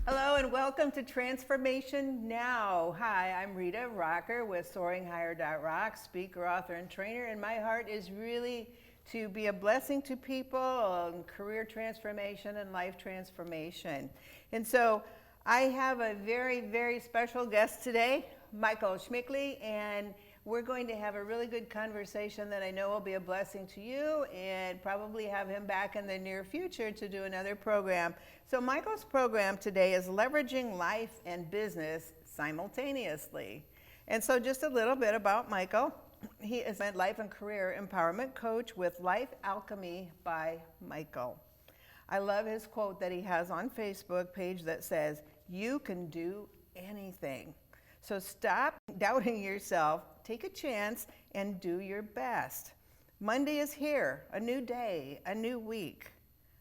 Hello and welcome to Transformation Now. Hi, I'm Rita Rocker with SoaringHigher.rock, speaker, author, and trainer, and my heart is really to be a blessing to people on career transformation and life transformation. And so I have a very, very special guest today, Michael Schmeeckle, and we're going to have a really good conversation that I know will be a blessing to you, and probably have him back in the near future to do another program. So Michael's program today is leveraging life and business simultaneously. And so just a little bit about Michael. He is a life and career empowerment coach with Life Alchemy by Michael. I love his quote that he has on Facebook page that says, "You can do anything." So stop doubting yourself, take a chance, and do your best. Monday is here, a new day, a new week,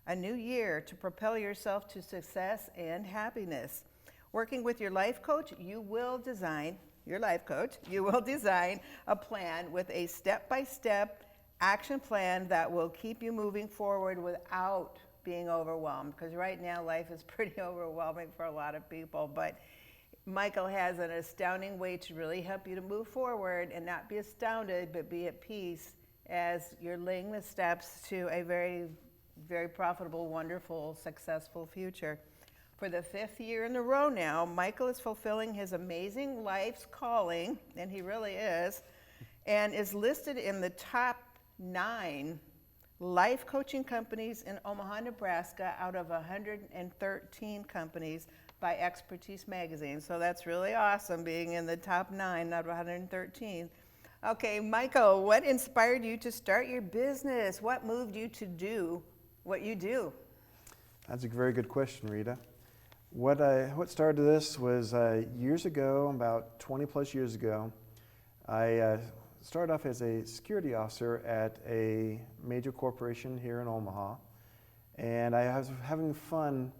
a new year to propel yourself to success and happiness. Working with your life coach, you will design a plan with a step-by-step action plan that will keep you moving forward without being overwhelmed. Because right now life is pretty overwhelming for a lot of people, but Michael has an astounding way to really help you to move forward and not be astounded, but be at peace as you're laying the steps to a very, very profitable, wonderful, successful future. For the 5th year in a row now, Michael is fulfilling his amazing life's calling, and he really is, and is listed in the top 9 life coaching companies in Omaha, Nebraska, out of 113 companies by Expertise Magazine. So that's really awesome, being in the top 9 out of 113. Okay, Michael, what inspired you to start your business? What moved you to do what you do? That's a very good question, Rita. What started this was years ago, about 20 plus years ago. I started off as a security officer at a major corporation here in Omaha, and I was having fun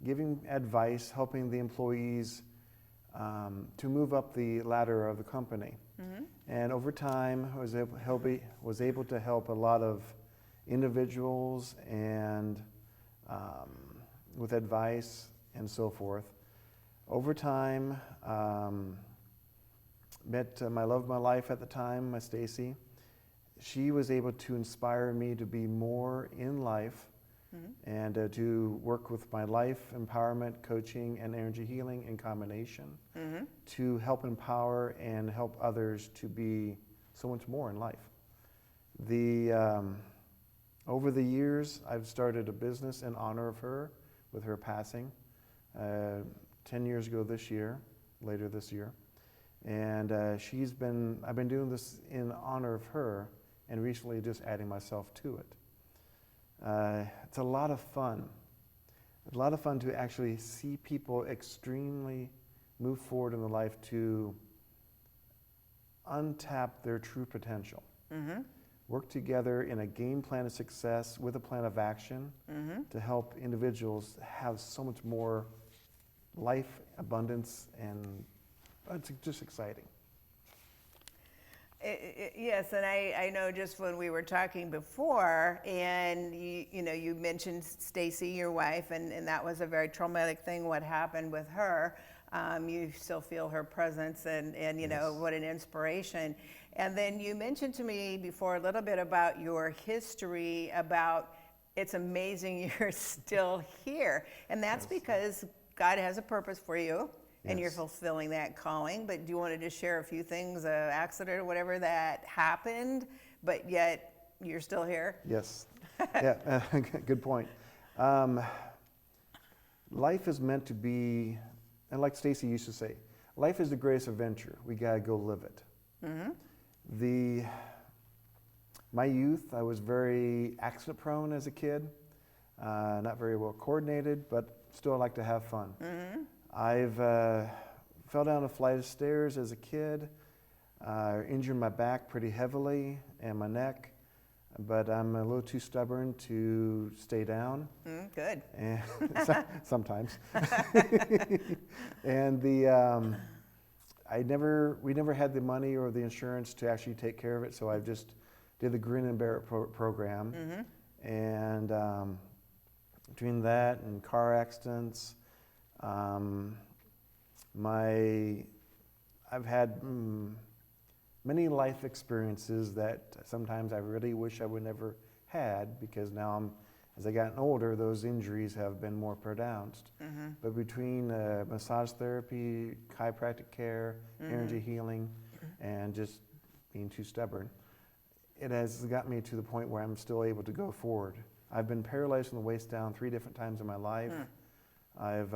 giving advice, helping the employees to move up the ladder of the company. Mm-hmm. And over time, I was able to help a lot of individuals and with advice and so forth. Over time, met my love of my life at the time, my Stacy. She was able to inspire me to be more in life. Mm-hmm. And to work with my life empowerment, coaching, and energy healing in combination. Mm-hmm. To help empower and help others to be so much more in life. Over the years, I've started a business in honor of her with her passing 10 years ago later this year. And I've been doing this in honor of her, and recently just adding myself to it. It's a lot of fun. A lot of fun to actually see people extremely move forward in their life to untap their true potential. Mm-hmm. Work together in a game plan of success with a plan of action. Mm-hmm. To help individuals have so much more life, abundance, and it's just exciting. Yes, and I know just when we were talking before, and you mentioned Stacy, your wife, and that was a very traumatic thing, what happened with her. You still feel her presence, and you know, what an inspiration. And then you mentioned to me before a little bit about your history, about it's amazing you're still here. And that's because God has a purpose for you. And you're fulfilling that calling. But do you want to just share a few things, an accident or whatever that happened, but yet you're still here? Yes. Yeah, good point. Life is meant to be, and like Stacy used to say, life is the greatest adventure. We got to go live it. Mm-hmm. My youth, I was very accident prone as a kid, not very well coordinated, but still I like to have fun. Mm-hmm. I've fell down a flight of stairs as a kid, injured my back pretty heavily and my neck, but I'm a little too stubborn to stay down. Good. And sometimes. And we never had the money or the insurance to actually take care of it, so I just did the Grin and Bear It program. Mm-hmm. And between that and car accidents, I've had many life experiences that sometimes I really wish I would never had, because now as I gotten older, those injuries have been more pronounced. But between massage therapy, chiropractic care, energy healing, and just being too stubborn, it has got me to the point where I'm still able to go forward. I've been paralyzed from the waist down 3 different times in my life. I've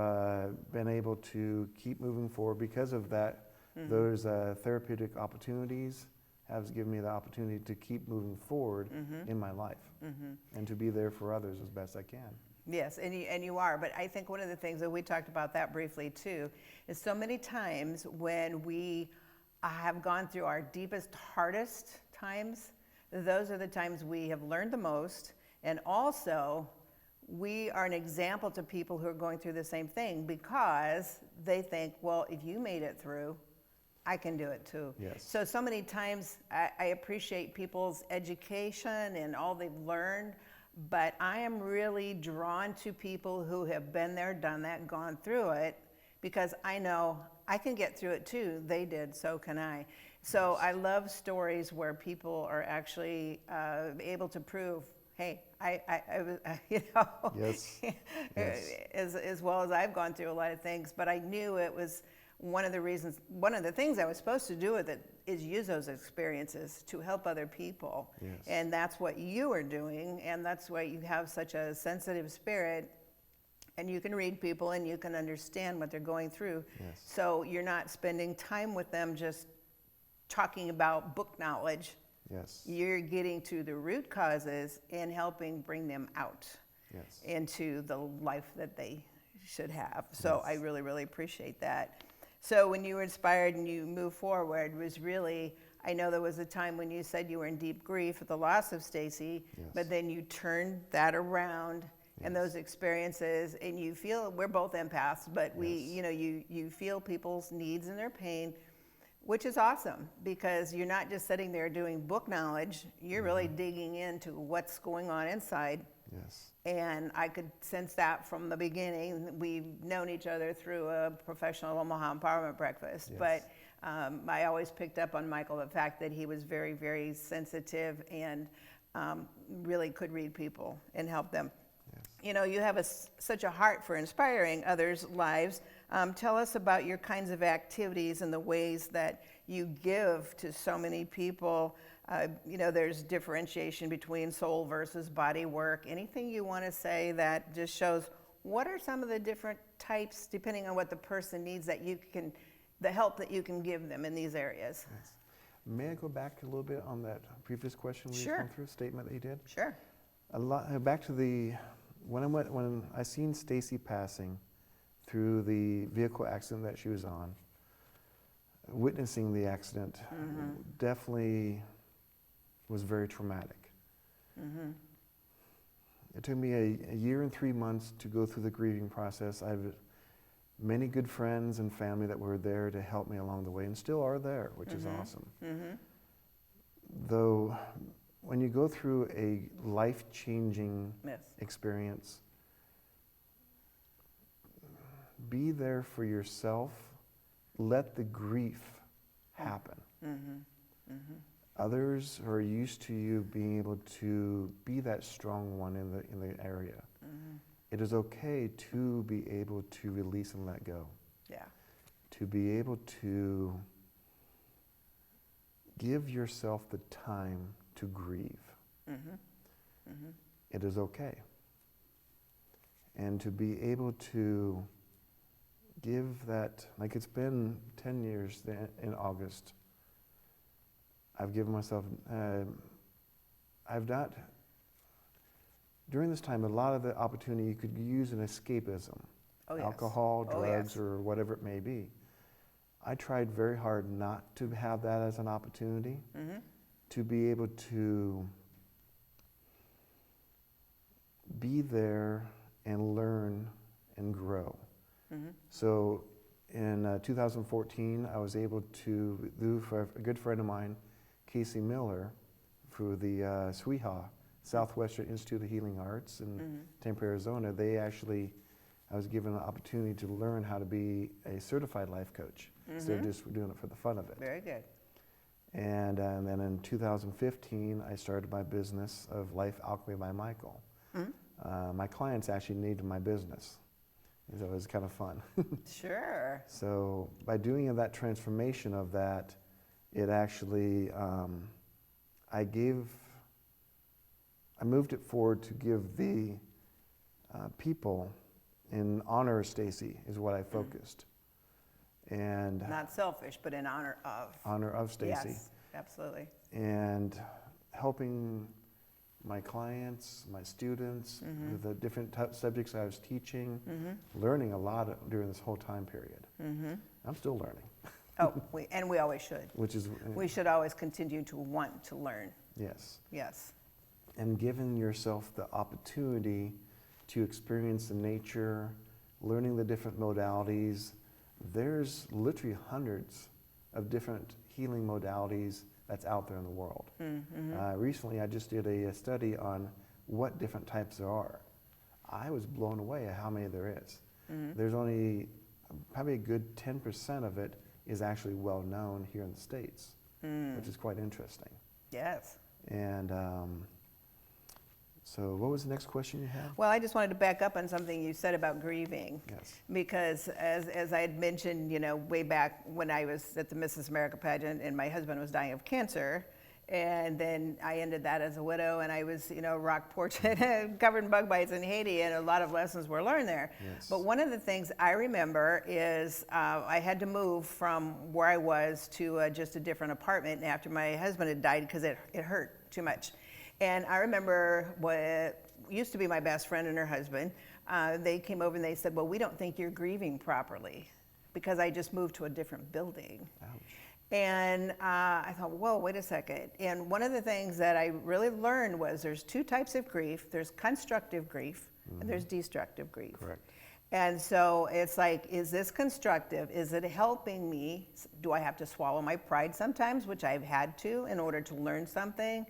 been able to keep moving forward because of that. Those therapeutic opportunities have given me the opportunity to keep moving forward in my life and to be there for others as best I can. Yes, and you are. But I think one of the things that we talked about that briefly too is so many times when we have gone through our deepest, hardest times, those are the times we have learned the most, and also we are an example to people who are going through the same thing, because they think, well, if you made it through, I can do it too. Yes. So many times I appreciate people's education and all they've learned, but I am really drawn to people who have been there, done that, gone through it, because I know I can get through it too. They did, so can I. So I love stories where people are actually able to prove, hey, you know, Yes. Yes. As well as I've gone through a lot of things, but I knew it was one of the things I was supposed to do with it is use those experiences to help other people. Yes. And that's what you are doing, and that's why you have such a sensitive spirit, and you can read people and you can understand what they're going through. Yes. So you're not spending time with them just talking about book knowledge. Yes. You're getting to the root causes and helping bring them out Yes. into the life that they should have. So Yes. I really, really appreciate that. So when you were inspired and you moved forward, was really, I know there was a time when you said you were in deep grief at the loss of Stacy, Yes. but then you turned that around and Yes. those experiences, and you feel, we're both empaths, but we, Yes. you know, you feel people's needs and their pain, which is awesome, because you're not just sitting there doing book knowledge, you're really digging into what's going on inside. Yes. And I could sense that from the beginning. We've known each other through a professional Omaha empowerment breakfast. Yes. But I always picked up on Michael, the fact that he was very, very sensitive and really could read people and help them. Yes. You know, you have such a heart for inspiring others' lives. Tell us about your kinds of activities and the ways that you give to so many people. You know, there's differentiation between soul versus body work. Anything you want to say that just shows what are some of the different types, depending on what the person needs, that you can, the help that you can give them in these areas? Yes. May I go back a little bit on that previous question we Sure. went through, statement that you did? Sure. Back to when I seen Stacy passing through the vehicle accident that she was on, witnessing the accident definitely was very traumatic. It took me a year and 3 months to go through the grieving process. I have many good friends and family that were there to help me along the way and still are there, which is awesome. Though when you go through a life-changing Yes. experience, be there for yourself. Let the grief happen. Others are used to you being able to be that strong one in the area. It is okay to be able to release and let go. Yeah. To be able to give yourself the time to grieve. It is okay. And to be able to give that, like it's been 10 years in August, I've given myself, during this time, a lot of the opportunity you could use an escapism. Oh, yes. Alcohol, Oh, drugs, yes. or whatever it may be. I tried very hard not to have that as an opportunity, to be able to be there and learn and grow. So in 2014, I was able to do for a good friend of mine, Casey Miller, through the SWIHA, Southwestern Institute of Healing Arts in Tempe, Arizona. They actually I was given an opportunity to learn how to be a certified life coach instead of just doing it for the fun of it. Very good. And then in 2015, I started my business of Life Alchemy by Michael. My clients actually needed my business, so it was kind of fun. Sure. So by doing that transformation of that, it actually, I moved it forward to give the people in honor of Stacy is what I focused. And Not selfish, but in honor of. honor of Stacy. Yes, absolutely. And helping my clients, my students, with the different subjects I was teaching, learning a lot during this whole time period. I'm still learning. Oh, we always should. Which is, We should always continue to want to learn. yes. Yes. And giving yourself the opportunity to experience the nature, learning the different modalities. There's literally hundreds of different healing modalities that's out there in the world. Recently, I just did a study on what different types there are. I was blown away at how many there is. There's only probably a good 10% of it is actually well known here in the States, which is quite interesting. Yes. And so what was the next question you had? Well, I just wanted to back up on something you said about grieving. Yes. Because as I had mentioned, way back when I was at the Mrs. America pageant and my husband was dying of cancer, and then I ended that as a widow, and I was, rock portrait covered in bug bites in Haiti, and a lot of lessons were learned there. Yes. But one of the things I remember is I had to move from where I was to just a different apartment after my husband had died because it hurt too much. And I remember what used to be my best friend and her husband, they came over and they said, well, we don't think you're grieving properly because I just moved to a different building. Ouch. And I thought, whoa, wait a second. And one of the things that I really learned was there's two types of grief. There's constructive grief and there's destructive grief. Correct. And so it's like, is this constructive? Is it helping me? Do I have to swallow my pride sometimes, which I've had to in order to learn something?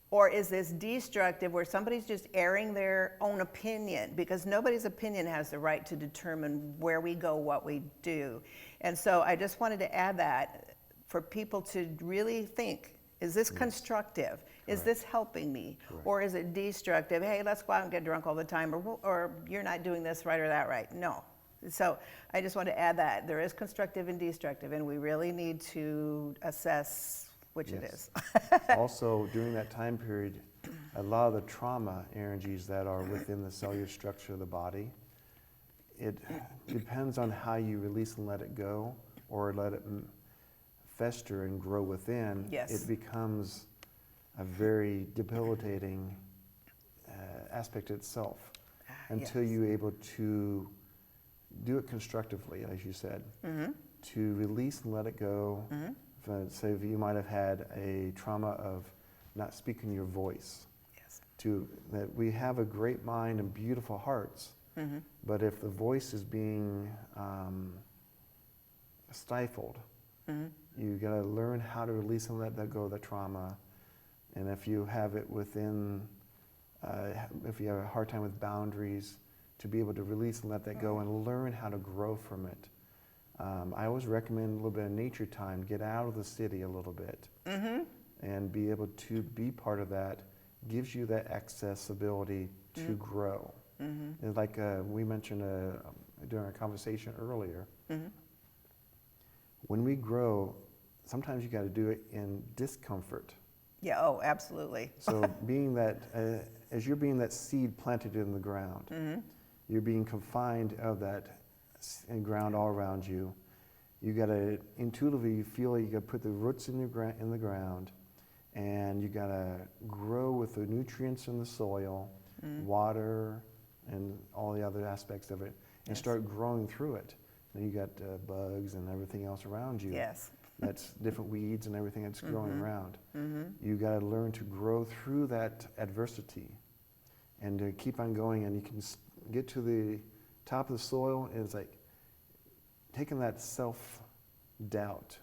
Or is this destructive where somebody's just airing their own opinion? Because nobody's opinion has the right to determine where we go, what we do. And so I just wanted to add that for people to really think, is this constructive? Is this helping me? Correct. Or is it destructive? Hey, let's go out and get drunk all the time, or you're not doing this right or that right. No. So I just want to add that. There is constructive and destructive, and we really need to assess which it is. Also, during that time period, a lot of the trauma energies that are within the cellular structure of the body, it depends on how you release and let it go, or let it fester and grow within. Yes. It becomes a very debilitating aspect itself until Yes. you're able to do it constructively, as you said, to release and let it go. Say if you might have had a trauma of not speaking your voice, Yes. that we have a great mind and beautiful hearts, but if the voice is being stifled, you got to learn how to release and let that go of the trauma. And if you have it within, if you have a hard time with boundaries, to be able to release and let that go and learn how to grow from it. I always recommend a little bit of nature time, get out of the city a little bit, and be able to be part of that, gives you that accessibility to grow. And like we mentioned during our conversation earlier, when we grow, sometimes you got to do it in discomfort. Yeah, oh, absolutely. So being that, as you're being that seed planted in the ground, you're being confined of that ground all around you. You got to intuitively, you feel like you got to put the roots in the ground, and you got to grow with the nutrients in the soil, water, and all the other aspects of it, and start growing through it. Then you got bugs and everything else around you. Yes. That's different weeds and everything that's growing around. You got to learn to grow through that adversity, and to keep on going. And you can get to the top of the soil, and it's like taking that self-doubt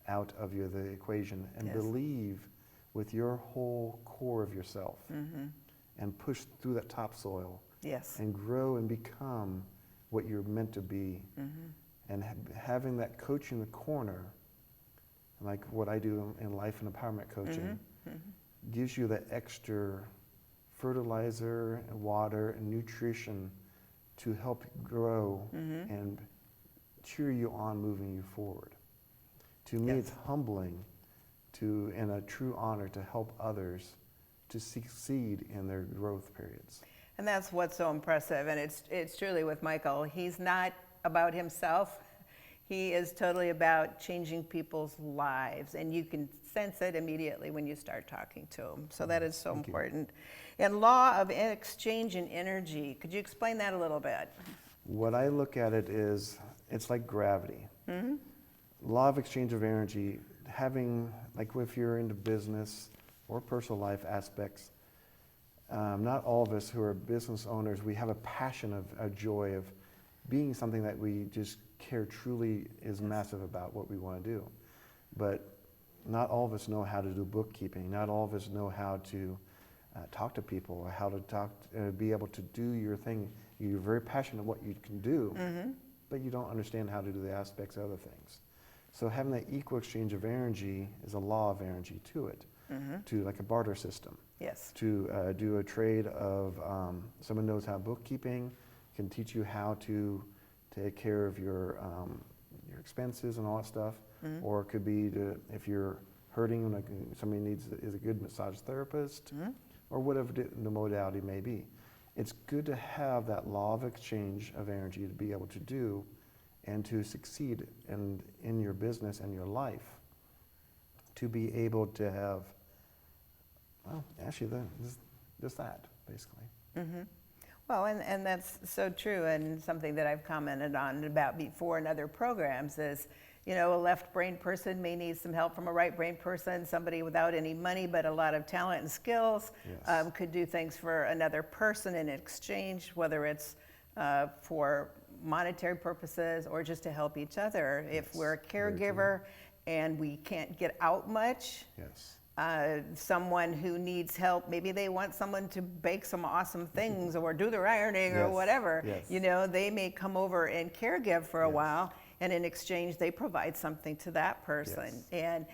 out of the equation, and believe with your whole core of yourself, and push through that topsoil, Yes. and grow and become what you're meant to be. And having that coach in the corner, like what I do in life and empowerment coaching, gives you that extra fertilizer and water and nutrition to help grow and cheer you on, moving you forward. To me, it's humbling and a true honor to help others to succeed in their growth periods. And that's what's so impressive. And it's truly with Michael. He's not about himself. He is totally about changing people's lives. And you can sense it immediately when you start talking to him. So that is so important. And law of exchange and energy. Could you explain that a little bit? What I look at it is, it's like gravity. Law of exchange of energy, having, like if you're into business or personal life aspects, not all of us who are business owners, we have a passion of a joy of being something that we just care truly is massive about what we want to do. But not all of us know how to do bookkeeping. Not all of us know how to talk to people, or how to be able to do your thing. You're very passionate what you can do, but you don't understand how to do the aspects of other things. So having that equal exchange of energy is a law of energy to it, to like a barter system. Yes. To do a trade of someone knows how bookkeeping, can teach you how to take care of your expenses and all that stuff, or it could be if you're hurting, like somebody is a good massage therapist, or whatever the modality may be. It's good to have that law of exchange of energy to be able to do and to succeed in your business and your life, to be able to have, well, actually, just that, basically. Well, and that's so true, and something that I've commented on about before in other programs is, you know, a left-brained person may need some help from a right-brained person. Somebody without any money but a lot of talent and skills could do things for another person in exchange, whether it's for monetary purposes or just to help each other. If we're a caregiver and we can't get out much, someone who needs help, maybe they want someone to bake some awesome things or do their ironing or whatever, you know, they may come over and caregive for a while, and in exchange they provide something to that person. And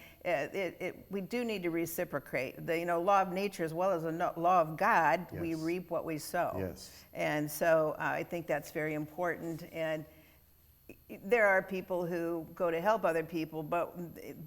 we do need to reciprocate. The law of nature as well as the law of God, we reap what we sow. And so I think that's very important. And there are people who go to help other people, but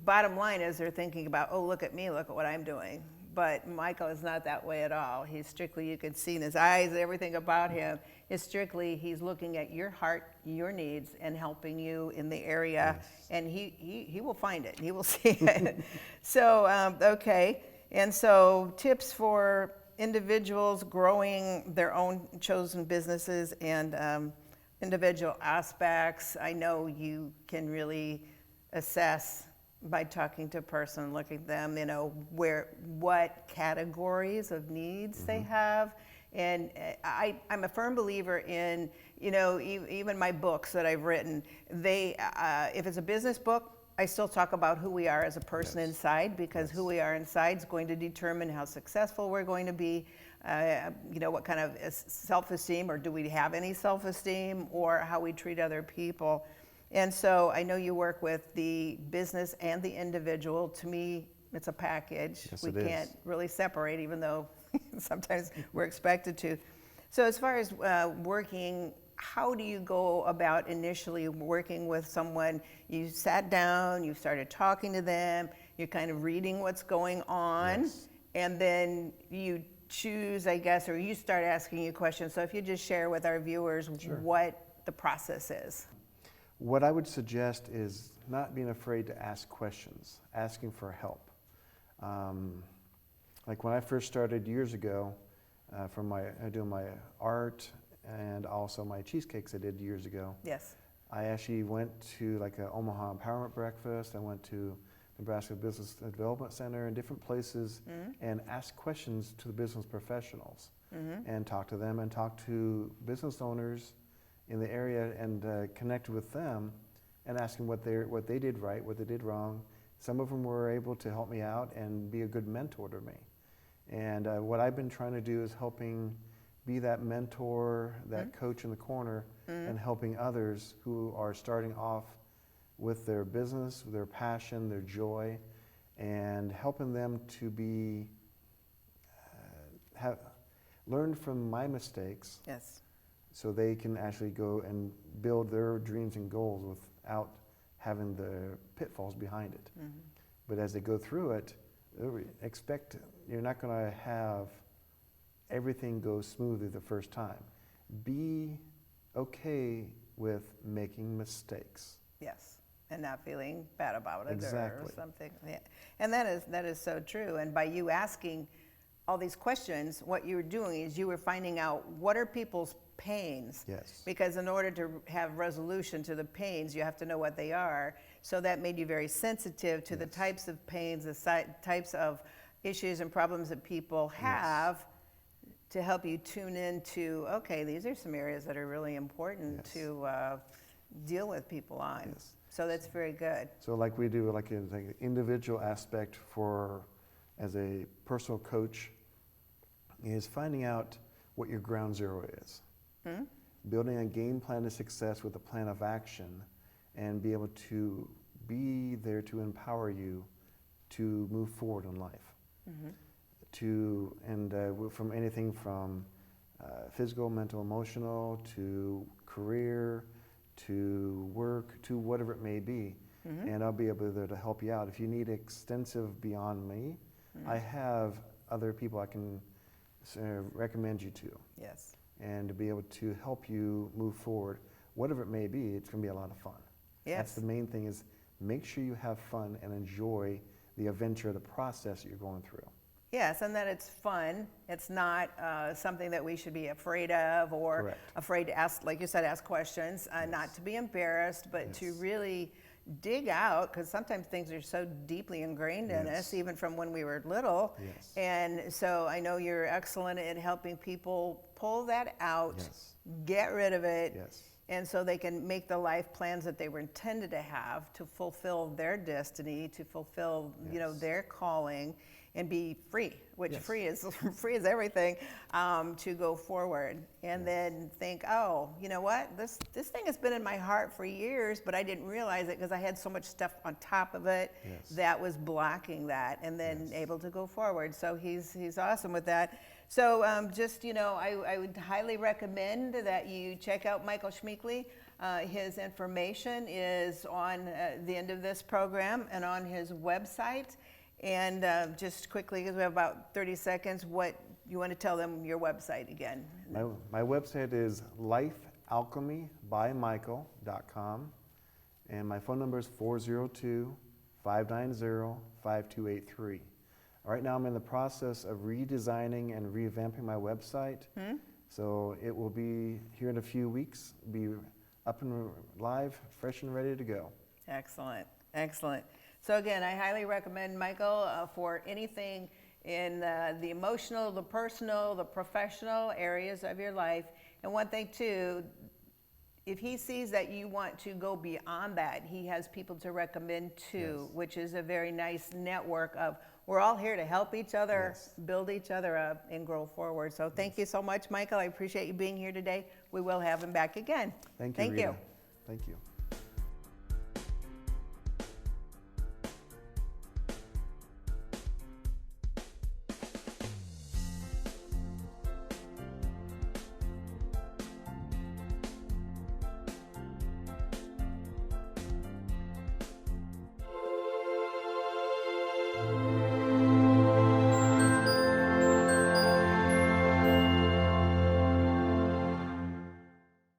bottom line is they're thinking about, oh, look at me, look at what I'm doing. But Michael is not that way at all. He's strictly, you can see in his eyes, everything about him is strictly, he's looking at your heart, your needs, and helping you in the area. And he will find it. He will see it. So, okay. And so tips for individuals growing their own chosen businesses and individual aspects. I know you can really assess by talking to a person, looking at them, what categories of needs they have. And I'm a firm believer in, even my books that I've written, if it's a business book, I still talk about who we are as a person inside, because who we are inside is going to determine how successful we're going to be, what kind of self-esteem, or do we have any self-esteem, or how we treat other people. And so I know you work with the business and the individual. To me, it's a package. We can't really separate, even though sometimes we're expected to. So as far as working, how do you go about initially working with someone? You sat down, you started talking to them, you're kind of reading what's going on, and then you choose, I guess, or you start asking you questions. So if you just share with our viewers what the process is. What I would suggest is not being afraid to ask questions, asking for help. Like when I first started years ago, doing my art and also my cheesecakes I did years ago. I actually went to like an Omaha Empowerment Breakfast. I went to Nebraska Business Development Center and different places and asked questions to the business professionals and talked to them and talked to business owners in the area and connected with them and asking what they did right, what they did wrong. Some of them were able to help me out and be a good mentor to me. And what I've been trying to do is helping be that mentor, that coach in the corner, and helping others who are starting off with their business, their passion, their joy, and helping them to be learn from my mistakes. Yes. So they can actually go and build their dreams and goals without having the pitfalls behind it. But as they go through it, expect you're not going to have everything go smoothly the first time. Be okay with making mistakes. Yes, and not feeling bad about it Exactly. or something. Yeah. And that is so true. And by you asking all these questions, what you were doing is you were finding out what are people's pains. Yes. Because in order to have resolution to the pains, you have to know what they are. So that made you very sensitive to the types of pains, the types of issues and problems that people have, to help you tune into, okay, these are some areas that are really important to deal with people on. Yes. So that's very good. So like we do, like an individual aspect for, as a personal coach, is finding out what your ground zero is. Building a game plan of success with a plan of action, and be able to be there to empower you to move forward in life. From anything from physical, mental, emotional, to career, to work, to whatever it may be. And I'll be able there to help you out. If you need extensive beyond me, I have other people I can recommend you to. Yes. And to be able to help you move forward, whatever it may be, it's going to be a lot of fun. Yes. That's the main thing, is make sure you have fun and enjoy the adventure, the process that you're going through. Yes, and that it's fun. It's not something that we should be afraid of, or Correct. afraid to ask, like you said, ask questions, not to be embarrassed, but to really dig out, because sometimes things are so deeply ingrained in us, even from when we were little. Yes. And so I know you're excellent at helping people pull that out, get rid of it, and so they can make the life plans that they were intended to have to fulfill their destiny, to fulfill their calling, and be free, which free is everything, to go forward. And then think, oh, you know what, this thing has been in my heart for years, but I didn't realize it because I had so much stuff on top of it that was blocking that, and then able to go forward. So he's awesome with that. So I would highly recommend that you check out Michael Schmeeckle. His information is on the end of this program and on his website. And just quickly, because we have about 30 seconds, what you want to tell them your website again? My website is lifealchemybymichael.com, and my phone number is 402-590-5283. Right now I'm in the process of redesigning and revamping my website, so it will be here in a few weeks, be up and live, fresh and ready to go. Excellent, excellent. So again, I highly recommend Michael for anything in the emotional, the personal, the professional areas of your life. And one thing too, if he sees that you want to go beyond that, he has people to recommend to, which is a very nice network of, we're all here to help each other, build each other up, and grow forward. So thank you so much, Michael. I appreciate you being here today. We will have him back again. Thank you, Rita. Thank you.